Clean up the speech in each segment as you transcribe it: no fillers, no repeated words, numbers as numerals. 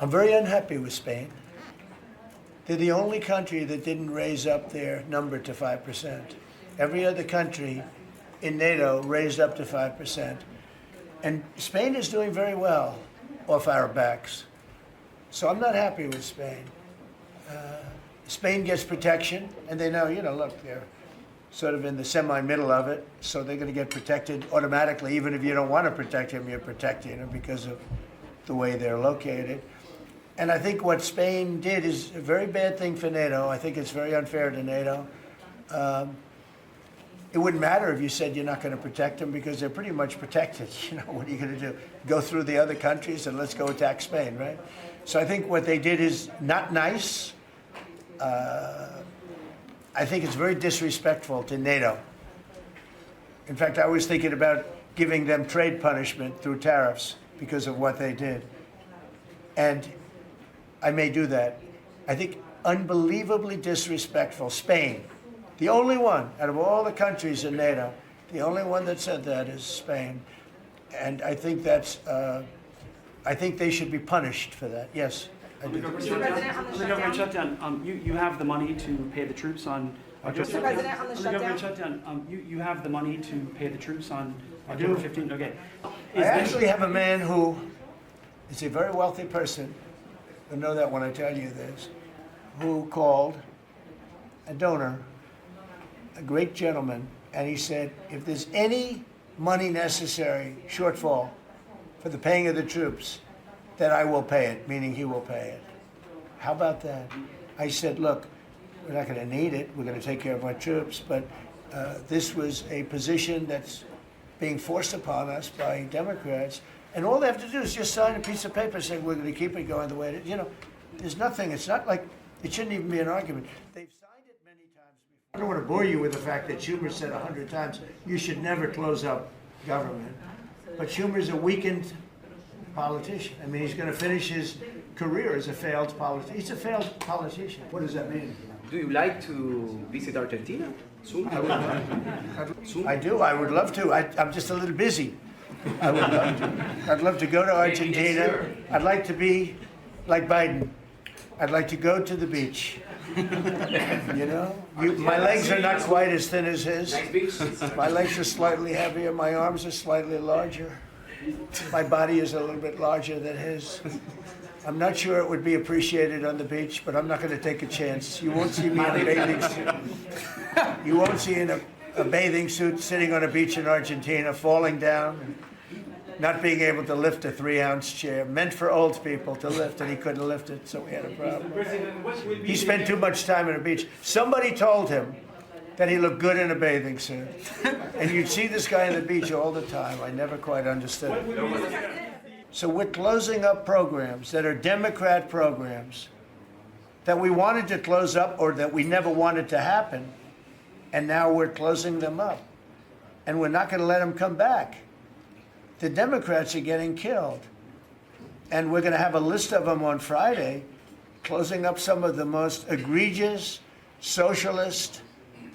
I'm very unhappy with Spain. They're the only country that didn't raise up their number to 5%. Every other country in NATO raised up to 5%. And Spain is doing very well off our backs. So I'm not happy with Spain. Spain gets protection, and they know, look, they're sort of in the semi-middle of it, so they're going to get protected automatically. Even if you don't want to protect them, you're protecting them because of the way they're located. And I think what Spain did is a very bad thing for NATO. I think it's very unfair to NATO. It wouldn't matter if you said you're not going to protect them because they're pretty much protected. What are you going to do? Go through the other countries and let's go attack Spain, right? So I think what they did is not nice. I think it's very disrespectful to NATO. In fact, I was thinking about giving them trade punishment through tariffs because of what they did. And I may do that. I think unbelievably disrespectful. Spain, the only one out of all the countries in NATO, the only one that said that is Spain. And I think that's, I think they should be punished for that. Yes. On the government shutdown, you have the money to pay the troops on October 15th. You have the money to pay the troops on October 15th. Okay. I actually have a man who is a very wealthy person. You'll know that when I tell you this. Who called a donor, a great gentleman, and he said, if there's any money necessary, shortfall, for the paying of the troops, that I will pay it, meaning he will pay it. How about that? I said, look, we're not going to need it. We're going to take care of our troops. But this was a position that's being forced upon us by Democrats. And all they have to do is just sign a piece of paper saying we're going to keep it going the way it is. There's nothing. It's not like it shouldn't even be an argument. They've signed it many times before. I don't want to bore you with the fact that Schumer said 100 times, you should never close up government. But Schumer's a weakened politician. I mean, he's going to finish his career as a failed politician. He's a failed politician. What does that mean? Do you like to visit Argentina soon? I do. I would love to. I'm just a little busy. I would love to. I'd love to go to Argentina. I'd like to be like Biden. I'd like to go to the beach. My legs are not quite as thin as his. My legs are slightly heavier. My arms are slightly larger. My body is a little bit larger than his. I'm not sure it would be appreciated on the beach, but I'm not going to take a chance. You won't see me in a bathing suit. You won't see in a bathing suit sitting on a beach in Argentina, falling down, not being able to lift a 3-ounce chair, meant for old people to lift, and he couldn't lift it, so we had a problem. He spent too much time on a beach. Somebody told him that he looked good in a bathing suit. And you'd see this guy on the beach all the time. I never quite understood it. So we're closing up programs that are Democrat programs that we wanted to close up or that we never wanted to happen, and now we're closing them up. And we're not going to let them come back. The Democrats are getting killed. And we're going to have a list of them on Friday, closing up some of the most egregious, socialist,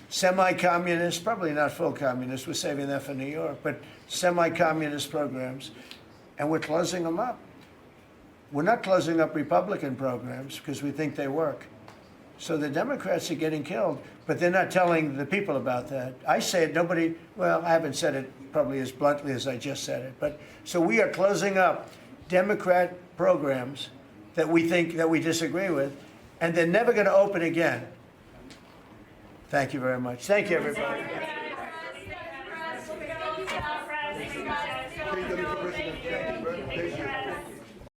semi-communist, probably not full communist, we're saving that for New York, but semi-communist programs, and we're closing them up. We're not closing up Republican programs because we think they work. So the Democrats are getting killed, but they're not telling the people about that. I say it, nobody, well, I haven't said it probably as bluntly as I just said it, but so we are closing up Democrat programs that we think, that we disagree with, and they're never going to open again. Thank you very much. Thank you, everybody. Thank you.